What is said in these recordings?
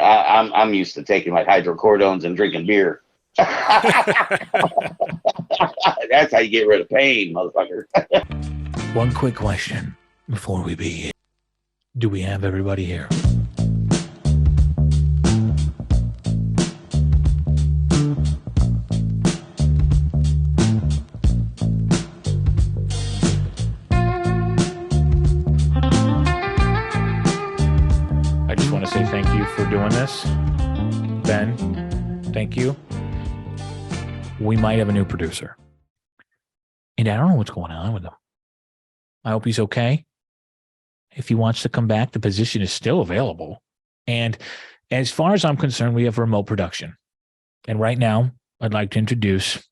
and I'm used to taking like hydrocordones and drinking beer. That's how you get rid of pain, motherfucker. One quick question before we begin. Do we have everybody here? I just want to say thank you for doing this. Ben, thank you. We might have a new producer. And I don't know what's going on with him. I hope he's okay. If he wants to come back, the position is still available. And as far as I'm concerned, we have remote production. And right now, I'd like to introduce,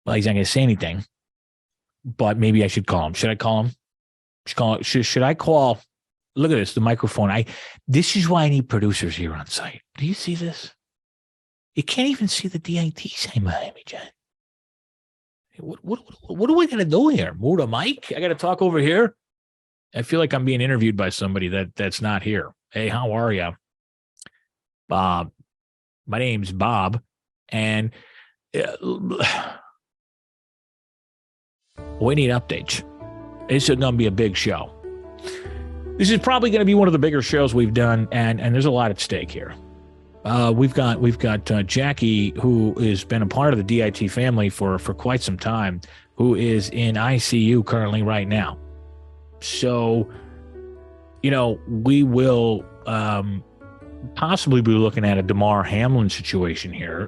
well, he's not going to say anything, but maybe I should call him. Should I call him? Should I call? Look at this, the microphone. This is why I need producers here on site. Do you see this? You can't even see the DiT sign behind me, Jen. What do I got to do here? Move the mic? I got to talk over here? I feel like I'm being interviewed by somebody that's not here. Hey, how are you? Bob. My name's Bob. And we need updates. This is going to be a big show. This is probably going to be one of the bigger shows we've done, and there's a lot at stake here. We've got Jackie, who has been a part of the DiT family for quite some time, who is in ICU currently right now. So, we will possibly be looking at a Damar Hamlin situation here.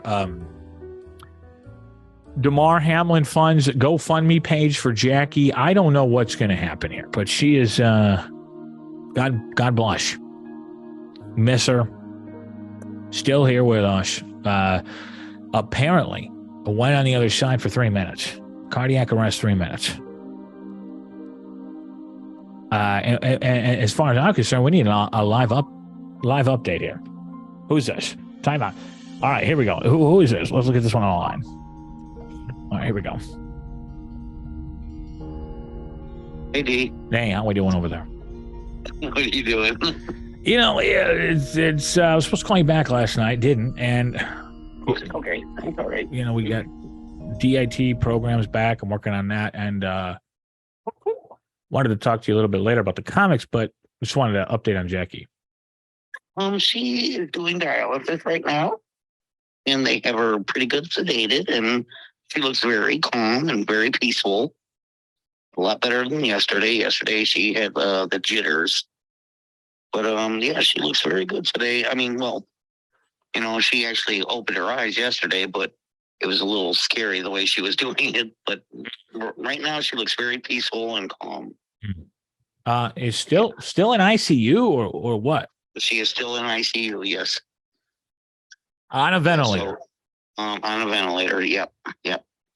Damar Hamlin funds GoFundMe page for Jackie. I don't know what's going to happen here, but she is, God bless. Miss her. Still here with us. Apparently, went on the other side for 3 minutes. Cardiac arrest, 3 minutes. And as far as I'm concerned, we need a live update here. Who's this? Time out. All right, here we go. Who is this? Let's look at this one online. All right, here we go. Hey, D. Hey, how we doing over there? What are you doing? It's I was supposed to call you back last night, didn't, and Okay, all right. we got DiT programs back. I'm working on that, and wanted to talk to you a little bit later about the comics, but just wanted to update on Jackie. She is doing dialysis right now, and they have her pretty good sedated, and she looks very calm and very peaceful. A lot better than yesterday. Yesterday she had the jitters. But yeah, she looks very good today. I mean, well, she actually opened her eyes yesterday, but it was a little scary the way she was doing it. But right now she looks very peaceful and calm. Is still in ICU or what? She is still in ICU, yes. On a ventilator. So, on a ventilator, yep.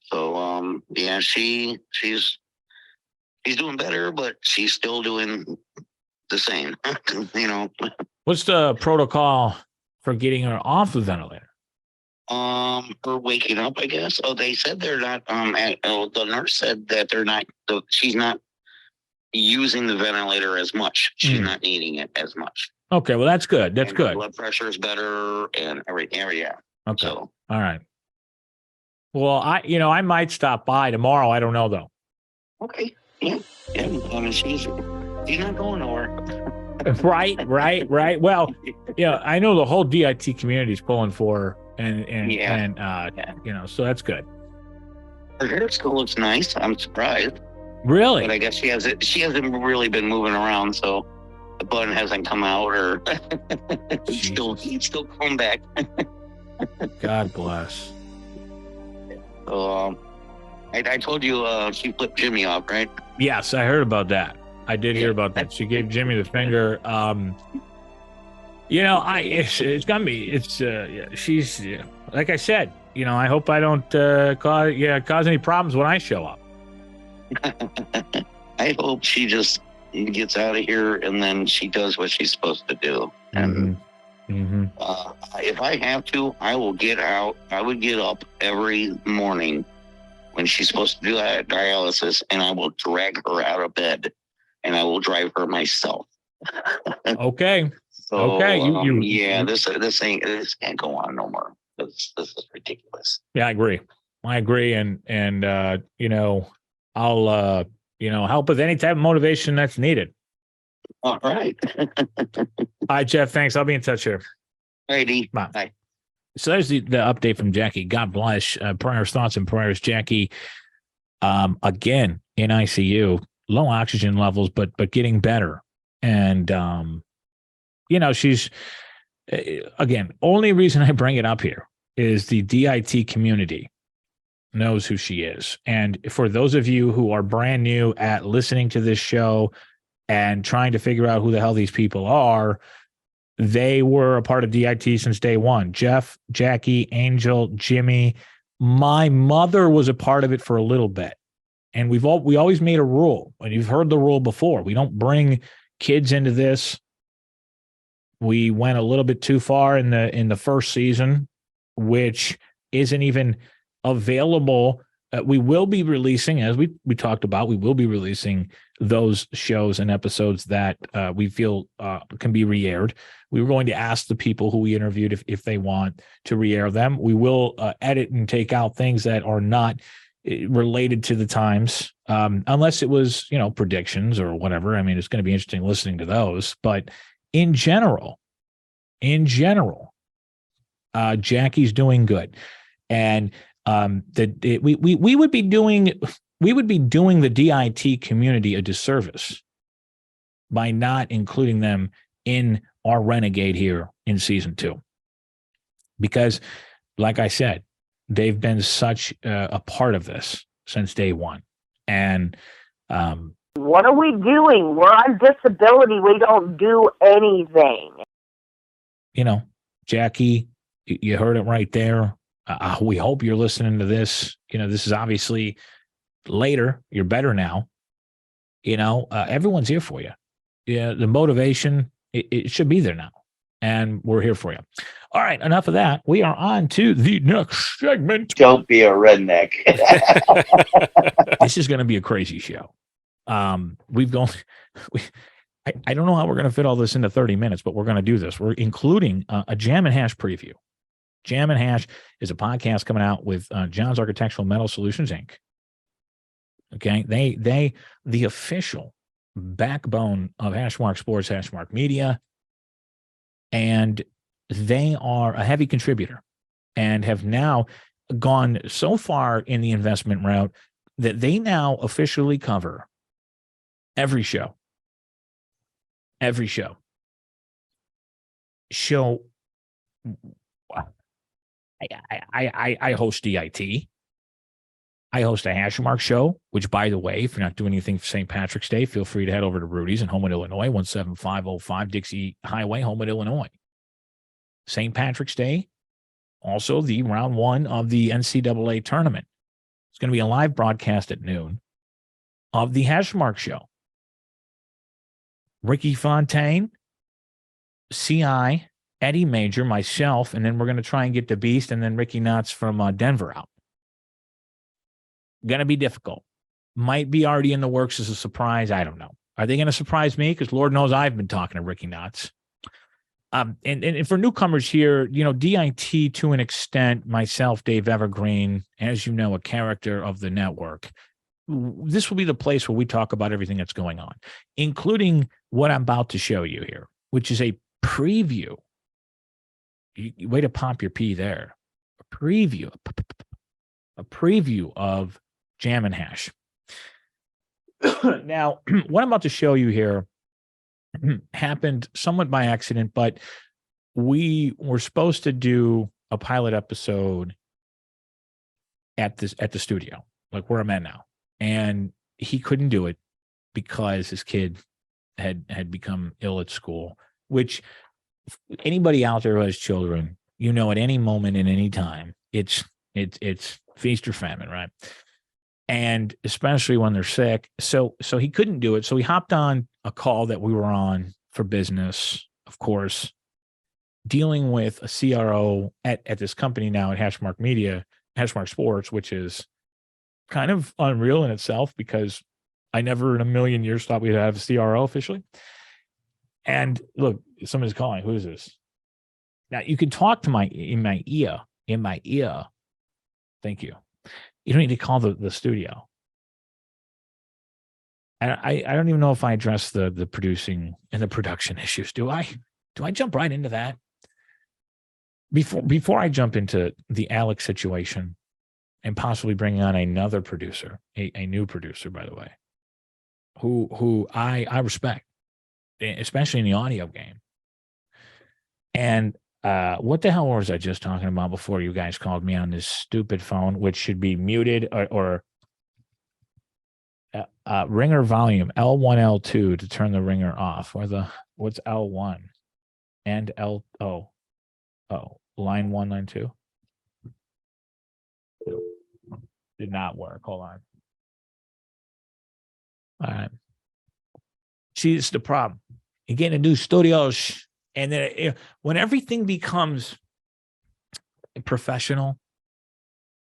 So yeah, she's doing better, but she's still doing the same. What's the protocol for getting her off the ventilator? For waking up, I guess. Oh, they said they're not. The nurse said that they're not. She's not using the ventilator as much. She's not needing it as much. Okay, well that's good. That's good. Blood pressure is better and everything. Yeah. Okay. So, all right. Well, I might stop by tomorrow. I don't know though. Okay. Yeah. I mean, she's not going nowhere. Right. Well, I know the whole DiT community is pulling for her, and so that's good. Her hair still looks nice. I'm surprised. Really? But I guess she hasn't really been moving around, so the button hasn't come out, or he's still coming back. God bless. So, I told you she flipped Jimmy off, right? Yes, I heard about that. I did hear about that. She gave Jimmy the finger. It's gonna be. She's like I said. I hope I don't cause any problems when I show up. I hope she just gets out of here and then she does what she's supposed to do. And if I have to, I will get out. I would get up every morning when she's supposed to do that dialysis, and I will drag her out of bed, and I will drive her myself. Okay. So Okay, this can't go on no more. This is ridiculous. Yeah, I agree, and I'll help with any type of motivation that's needed. All right. All right, Jeff. Thanks. I'll be in touch here. Righty. Bye. Bye. So there's the update from Jackie. God bless. Prayers, thoughts, and prayers, Jackie. Again in ICU, low oxygen levels, but getting better, and she's again. Only reason I bring it up here is the DIT community knows who she is. And for those of you who are brand new at listening to this show and trying to figure out who the hell these people are, they were a part of DIT since day one. Jeff, Jackie, Angel, Jimmy. My mother was a part of it for a little bit. And we always made a rule, and you've heard the rule before. We don't bring kids into this. We went a little bit too far in the first season, which isn't even available. We will be releasing, as we talked about, we will be releasing those shows and episodes that we feel can be re-aired. We were going to ask the people who we interviewed if they want to re-air them. We will edit and take out things that are not related to the times, unless it was, predictions or whatever. I mean, it's going to be interesting listening to those. But in general, Jackie's doing good. And we would be doing the DIT community a disservice by not including them in our renegade here in season 2, because, like I said, they've been such a part of this since day one. And what are we doing? We're on disability. We don't do anything. Jackie, you heard it right there. We hope you're listening to this. This is obviously later. You're better now. Everyone's here for you. Yeah, the motivation, it should be there now. And we're here for you. All right, enough of that. We are on to the next segment. Don't be a redneck. This is going to be a crazy show. I don't know how we're going to fit all this into 30 minutes, but we're going to do this. We're including a Jam and Hash preview. Jam and Hash is a podcast coming out with John's Architectural Metal Solutions, Inc. Okay, they the official backbone of Hashmark Sports, Hashmark Media, and they are a heavy contributor and have now gone so far in the investment route that they now officially cover every show. Every show. I host DIT. I host a Hashmark show, which, by the way, if you're not doing anything for St. Patrick's Day, feel free to head over to Rudy's in Homewood, Illinois, 17505 Dixie Highway, Homewood, Illinois. St. Patrick's Day, also the round 1 of the NCAA tournament. It's going to be a live broadcast at noon of the Hashmark show. Ricky Fontaine, CI, Eddie Major, myself, and then we're going to try and get the Beast and then Ricky Knotts from Denver out. Going to be difficult. Might be already in the works as a surprise. I don't know. Are they going to surprise me? Because Lord knows I've been talking to Ricky Knotts. And for newcomers here, DIT to an extent, myself, Dave Evergreen, as you know, a character of the network. This will be the place where we talk about everything that's going on, including what I'm about to show you here, which is a preview. Way to pop your P there. A preview of Jam and Hash. Now, what I'm about to show you here happened somewhat by accident, but we were supposed to do a pilot episode at the studio, like where I'm at now. And he couldn't do it because his kid had become ill at school, which anybody out there who has children, at any moment in any time, it's feast or famine, right? And especially when they're sick. So he couldn't do it. So he hopped on a call that we were on for business, of course, dealing with a CRO at this company now at Hashmark Media, Hashmark Sports, which is kind of unreal in itself because I never in a million years thought we'd have a CRO officially. And look, somebody's calling. Who is this? Now you can talk to in my ear. Thank you. You don't need to call the studio. And I don't even know if I address the producing and the production issues. Do I? Do I jump right into that? Before I jump into the Alex situation and possibly bringing on another producer, a new producer, by the way, who I respect, especially in the audio game. And what the hell was I just talking about before you guys called me on this stupid phone, which should be muted or ringer volume L1, L2 to turn the ringer off, or what's L1 and line 1, line 2 did not work. Hold on. All right. See, it's the problem. You get into new studios, and then when everything becomes professional,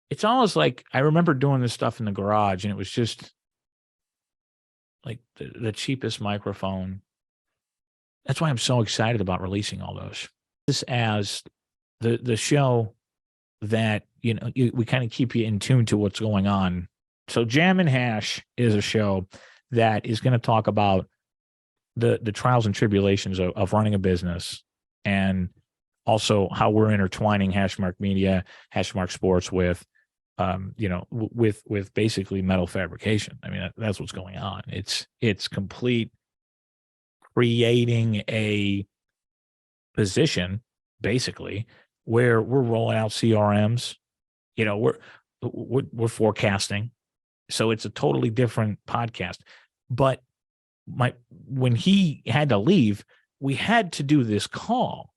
it's almost like I remember doing this stuff in the garage, and it was just like the cheapest microphone. That's why I'm so excited about releasing all those. This as the show that, we kind of keep you in tune to what's going on. So Jam and Hash is a show that is going to talk about the trials and tribulations of running a business, and also how we're intertwining Hashmark Media, Hashmark Sports with with basically metal fabrication. I mean, that's what's going on. It's complete creating a position basically where we're rolling out CRMs. We're forecasting, so it's a totally different podcast. But when he had to leave, we had to do this call,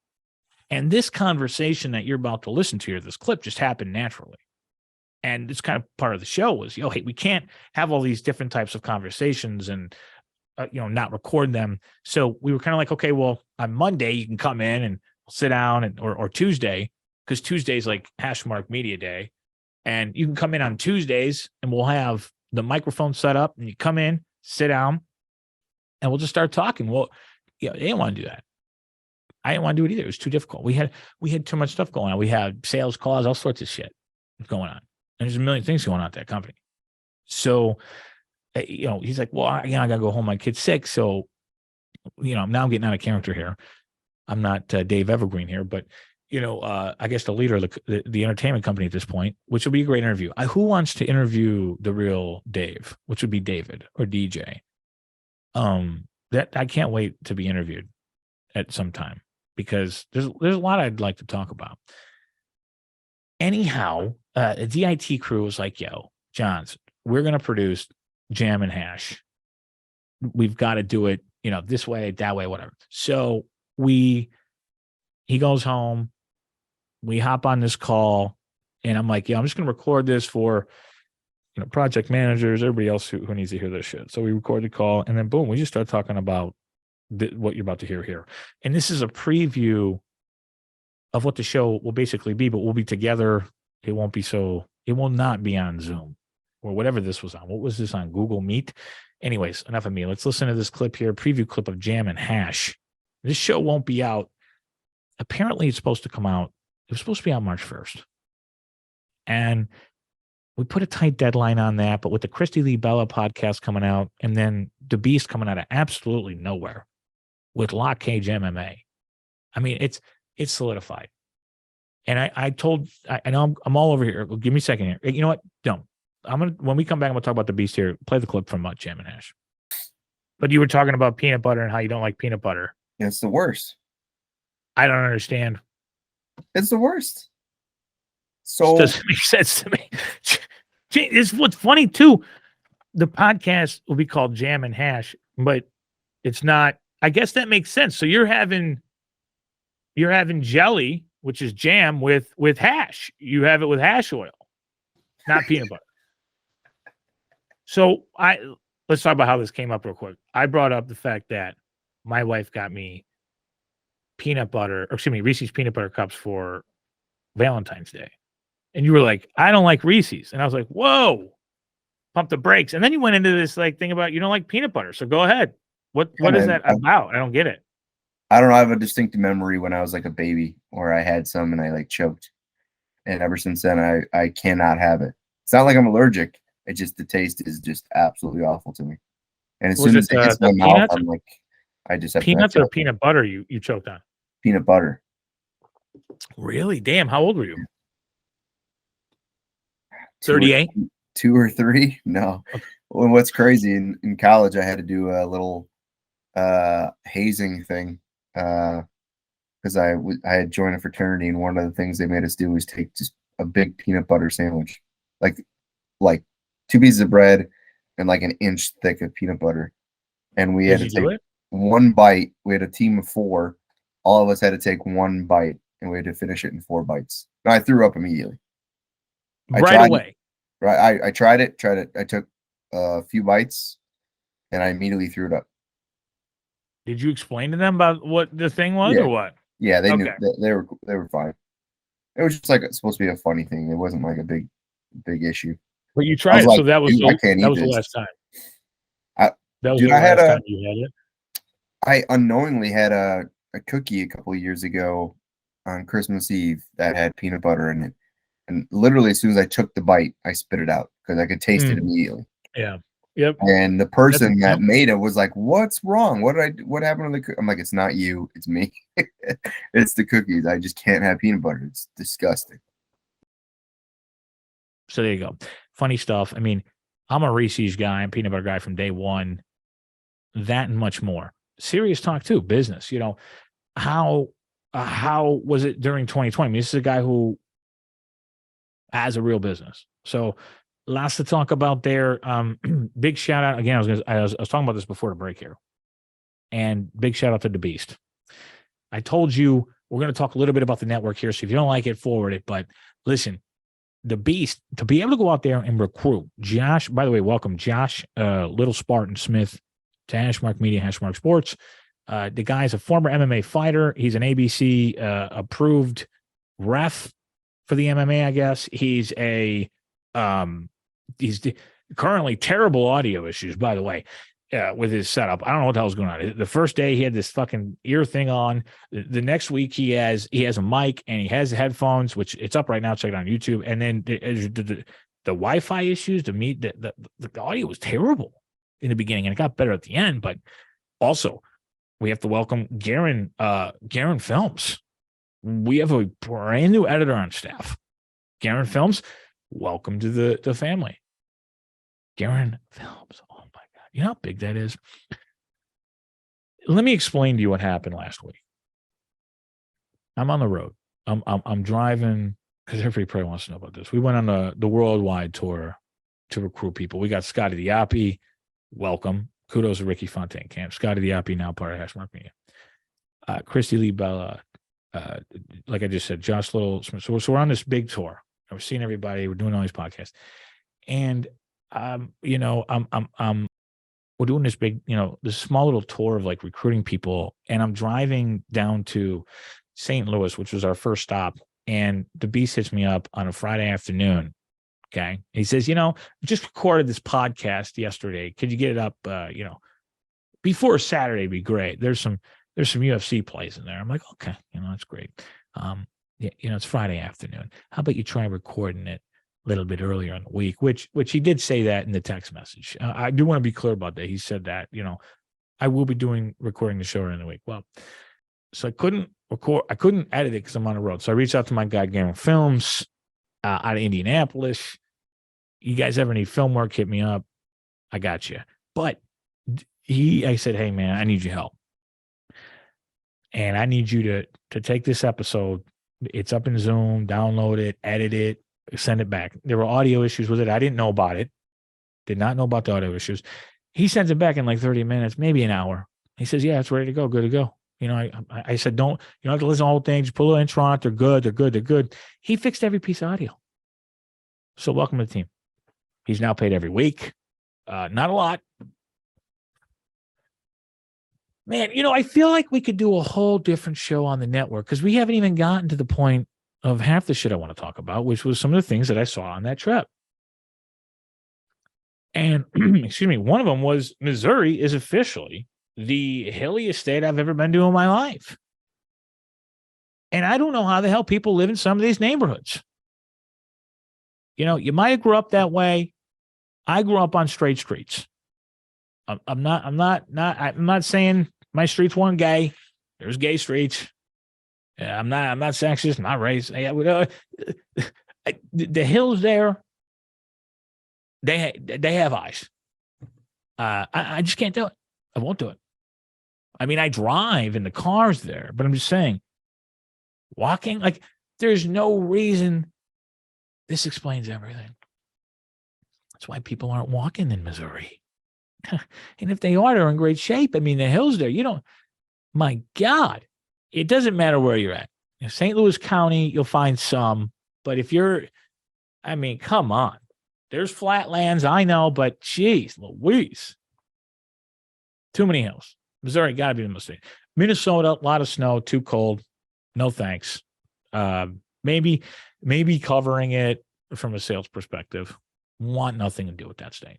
and this conversation that you're about to listen to here, this clip, just happened naturally. And it's kind of part of the show was, hey, we can't have all these different types of conversations and, not record them. So we were kind of like, okay, well, on Monday you can come in and sit down or Tuesday, because Tuesday's like Hashmark Media Day. And you can come in on Tuesdays and we'll have the microphone set up, and you come in, sit down, and we'll just start talking. Well, they didn't want to do that. I didn't want to do it either. It was too difficult. We had too much stuff going on. We had sales calls, all sorts of shit going on. And there's a million things going on at that company. So, he's like, well, I got to go home. My kid's sick. So, now I'm getting out of character here. I'm not Dave Evergreen here, but, I guess the leader of the entertainment company at this point, which will be a great interview. Who wants to interview the real Dave, which would be David or DJ? That I can't wait to be interviewed at some time, because there's a lot I'd like to talk about. Anyhow, the DIT crew was like, yo, Johns, we're going to produce Jam and Hash. We've got to do it, this way, that way, whatever. So he goes home, we hop on this call, and I'm like, I'm just going to record this for, project managers, everybody else who needs to hear this shit. So we record the call, and then boom, we just start talking about what you're about to hear here. And this is a preview of what the show will basically be, but we'll be together. It will not be on Zoom or whatever this was on. What was this on? Google Meet? Anyways, enough of me. Let's listen to this clip here, preview clip of Jam and Hash. This show won't be out. Apparently it's supposed to come out. It was supposed to be out March 1st. And we put a tight deadline on that, but with the Christy Lee Bella podcast coming out, and then the Beast coming out of absolutely nowhere with Lock Cage MMA, I mean, it's solidified. And I know I'm all over here. Give me a second here. You know what? Don't. When we come back, I'm gonna talk about the Beast here. Play the clip from Jam and Hash. But you were talking about peanut butter and how you don't like peanut butter. It's the worst. I don't understand. It's the worst. So it doesn't make sense to me. It's what's funny too. The podcast will be called Jam and Hash, but it's not. I guess that makes sense. So you're having jelly, which is jam, with hash. You have it with hash oil, not peanut butter. So let's talk about how this came up real quick. I brought up the fact that my wife got me Reese's peanut butter cups for Valentine's Day. And you were like, I don't like Reese's. And I was like, whoa, pump the brakes. And then you went into this thing about you don't like peanut butter. So go ahead. What is that about? I don't get it. I don't know. I have a distinct memory when I was like a baby where I had some and I like choked. And ever since then, I cannot have it. It's not like I'm allergic. It just, the taste is just absolutely awful to me. And as Was soon it as it hits the my mouth, peanuts? I'm like, I just have Peanuts to or have peanut butter you choked on? peanut butter. Really? Damn. How old were you? Two or 38? 2 or 3? No. Well, what's crazy, in college, I had to do a little hazing thing because I had joined a fraternity, and one of the things they made us do was take just a big peanut butter sandwich, like 2 pieces of bread and like an inch thick of peanut butter, and we Did had to you do take it? one bite. We had a team of 4. All of us had to take one bite, and we had to finish it in 4 bites. No, I threw up immediately. I Right tried it. away. Right, I tried it. I took a few bites, and I immediately threw it up. Did you explain to them about what the thing was Yeah, or what? yeah, they knew. Okay. They were fine. It was just like supposed to be a funny thing. It wasn't like a big issue. But you I was tried it, like, so that was dude, I can't that eat was the this. last time. I, That was dude, the last time you had it. I unknowingly had a cookie a couple of years ago on Christmas Eve that had peanut butter in it, and literally as soon as I took the bite, I spit it out because I could taste it immediately. Yeah. Yep. And the person that Yep. made it was like, "What's wrong? What happened to the?" I'm like, "It's not you, it's me. It's the cookies. I just can't have peanut butter. It's disgusting." So there you go. Funny stuff. I mean, I'm a Reese's guy, I'm peanut butter guy from day one. That and much more. Serious talk too. Business. You know, how was it during 2020? I mean, this is a guy who has a real business. So lots to talk about there. Big shout out again. I was talking about this before the break here, and big shout out to the Beast. I told you we're going to talk a little bit about the network here. So if you don't like it, forward it. But listen, the Beast, to be able to go out there and recruit Josh. By the way, welcome Josh Little Spartan Smith to Hashmark Media, Hashmark Sports. The guy's a former MMA fighter. He's an ABC approved ref for the MMA, I guess. He's currently terrible audio issues, by the way, with his setup. I don't know what the hell's going on. The first day he had this fucking ear thing on. The next week he has a mic and he has headphones, which it's up right now. Check it out on YouTube. And then the Wi-Fi issues, the audio was terrible in the beginning, and it got better at the end. But also, we have to welcome Garen Films. We have a brand new editor on staff. Garen Films, welcome to the family. Garen Films. Oh my God. You know how big that is? Let me explain to you what happened last week. I'm on the road. I'm driving because everybody probably wants to know about this. We went on the worldwide tour to recruit people. We got Scotty Diapi. Welcome. Kudos to Ricky Fontaine Camp. Scotty Diapi, now part of Hashmark Media. Christy Lee Bella, like I just said, Josh Little. So we're on this big tour. We're seeing everybody. We're doing all these podcasts, and we're doing this big, this small little tour of like recruiting people, and I'm driving down to St. Louis, which was our first stop, and the Beast hits me up on a Friday afternoon. Okay, he says, just recorded this podcast yesterday. Could you get it up? Before Saturday would be great. There's some UFC plays in there. I'm like, okay, that's great. It's Friday afternoon. How about you try recording it a little bit earlier in the week? Which he did say that in the text message. I do want to be clear about that. He said that, I will be recording the show in the week. Well, so I couldn't record. I couldn't edit it because I'm on the road. So I reached out to my guy, Garen Films, out of Indianapolis. You guys ever need film work? Hit me up. I got you. But I said, hey man, I need your help. And I need you to take this episode. It's up in Zoom, download it, edit it, send it back. There were audio issues with it. I didn't know about it. Did not know about the audio issues. He sends it back in like 30 minutes, maybe an hour. He says, yeah, it's ready to go. Good to go. I said, you don't have to listen to the whole thing. Just put a little intro on it. They're good. They're good. They're good. He fixed every piece of audio. So welcome to the team. He's now paid every week. Not a lot. Man, I feel like we could do a whole different show on the network because we haven't even gotten to the point of half the shit I want to talk about, which was some of the things that I saw on that trip. And, excuse me, one of them was Missouri is officially the hilliest state I've ever been to in my life. And I don't know how the hell people live in some of these neighborhoods. You know, you might have grew up that way. I grew up on straight streets. I'm not saying my streets weren't gay. There's gay streets. Yeah, I'm not sexist, not racist. The hills there, they have eyes. I just can't do it. I won't do it. I mean, I drive in the cars there, but I'm just saying, walking, like, there's no reason. This explains everything. That's why people aren't walking in Missouri. And if they are, they're in great shape. I mean, the hills there, my God, it doesn't matter where you're at. In St. Louis County, you'll find some. But if come on. There's flatlands, I know, but geez, Louise. Too many hills. Missouri got to be the most. Minnesota, a lot of snow, too cold. No thanks. Maybe covering it from a sales perspective. Want nothing to do with that state.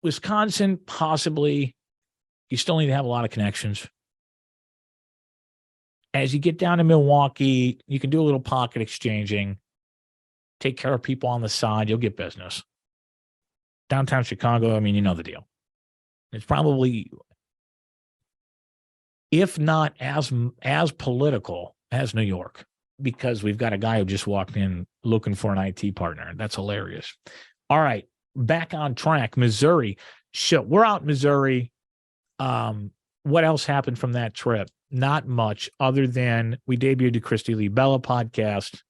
Wisconsin, possibly. You still need to have a lot of connections. As you get down to Milwaukee, you can do a little pocket exchanging. Take care of people on the side. You'll get business. Downtown Chicago, I mean, you know the deal. It's probably, if not as political as New York, because we've got a guy who just walked in looking for an IT partner. That's hilarious. All right, back on track. Missouri. So we're out in Missouri. What else happened from that trip? Not much, other than we debuted the Christy Lee Bella podcast.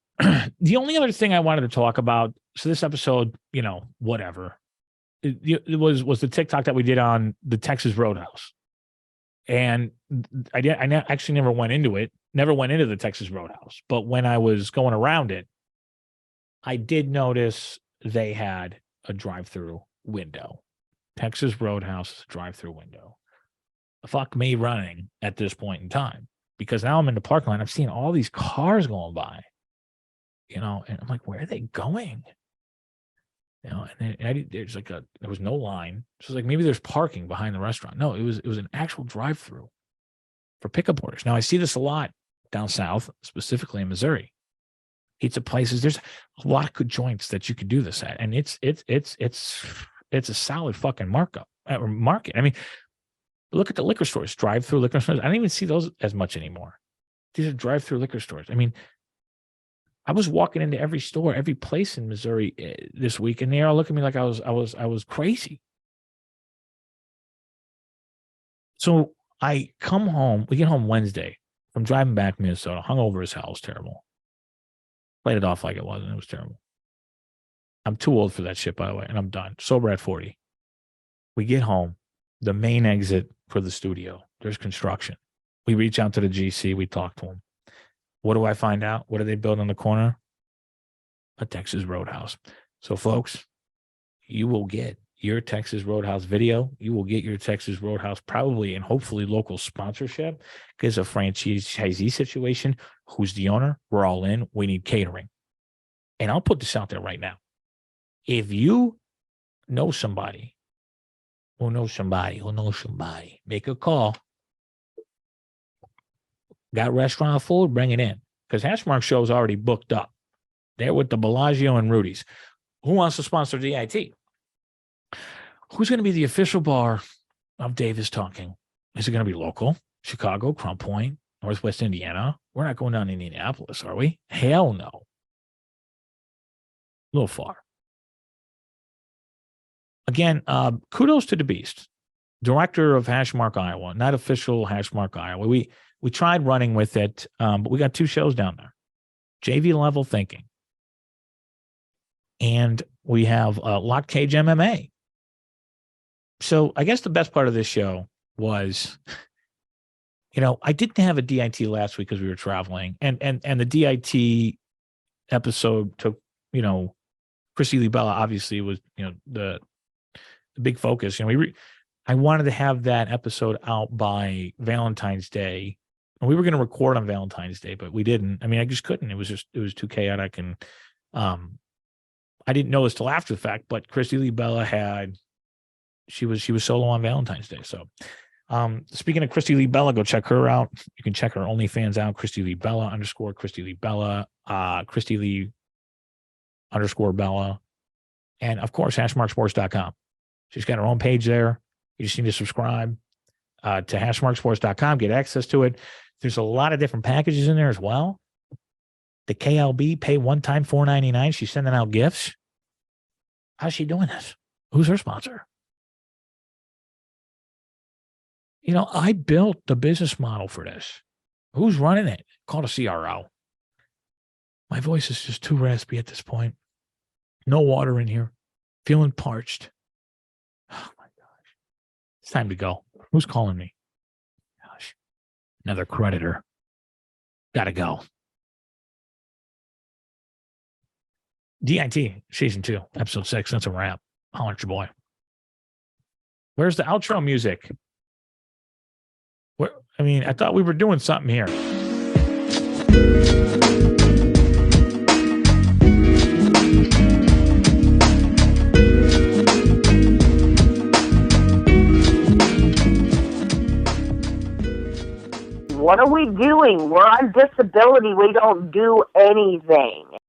The only other thing I wanted to talk about, so this episode, whatever, it was the TikTok that we did on the Texas Roadhouse. And I actually never went into the Texas Roadhouse. But when I was going around it, I did notice they had a drive-through window. Texas Roadhouse drive-through window. Fuck me running at this point in time, because now I'm in the parking lot. I'm seeing all these cars going by, and I'm like, where are they going? And then there was no line. So it's like, maybe there's parking behind the restaurant. No, it was an actual drive-through for pickup orders. Now I see this a lot down south, specifically in Missouri. Pizza places. There's a lot of good joints that you could do this at, and it's a solid fucking market. I mean, look at the liquor stores, drive-through liquor stores. I don't even see those as much anymore. These are drive-through liquor stores. I mean, I was walking into every store, every place in Missouri this week, and they all look at me like I was crazy. So I come home. We get home Wednesday. I'm driving back to Minnesota. Hungover as hell. It was terrible. Played it off like it wasn't. It was terrible. I'm too old for that shit, by the way, and I'm done. Sober at 40. We get home. The main exit for the studio. There's construction. We reach out to the GC. We talk to him. What do I find out? What do they build on the corner? A Texas Roadhouse. So, folks, you will get your Texas Roadhouse video. You will get your Texas Roadhouse probably and hopefully local sponsorship, because a franchisee situation. Who's the owner? We're all in. We need catering. And I'll put this out there right now. If you know somebody, make a call. Got restaurant food, bring it in. Because Hashmark show is already booked up. They're with the Bellagio and Rudy's. Who wants to sponsor DIT? Who's going to be the official bar of Davis Talking? Is it going to be local? Chicago, Crown Point, Northwest Indiana? We're not going down to Indianapolis, are we? Hell no. A little far. Again, kudos to the Beast, director of Hashmark Iowa, not official Hashmark Iowa. We tried running with it, but we got 2 shows down there. JV Level Thinking. And we have Lock Cage MMA. So I guess the best part of this show was, I didn't have a DIT last week because we were traveling. And the DIT episode took, Chrissy Lee Bella obviously was, the big focus. I wanted to have that episode out by Valentine's Day. And we were going to record on Valentine's Day, but we didn't. I mean, I just couldn't. It was too chaotic. And I didn't know this till after the fact, but Christy Lee Bella she was solo on Valentine's Day. So Speaking of Christy Lee Bella, go check her out. You can check her OnlyFans out, Christy Lee Bella _ Christy Lee Bella, Christy Lee _ Bella. And of course, hashmarksports.com. She's got her own page there. You just need to subscribe to hashmarksports.com, get access to it. There's a lot of different packages in there as well. The KLB, pay one time $4.99. She's sending out gifts. How's she doing this? Who's her sponsor? You know, I built the business model for this. Who's running it? Called a CRO. My voice is just too raspy at this point. No water in here. Feeling parched. Oh my gosh. It's time to go. Who's calling me? Gosh. Another creditor. Gotta go. DiT Season 2, Episode 6. That's a wrap. Holler at your boy. Where's the outro music? I thought we were doing something here. What are we doing? We're on disability. We don't do anything.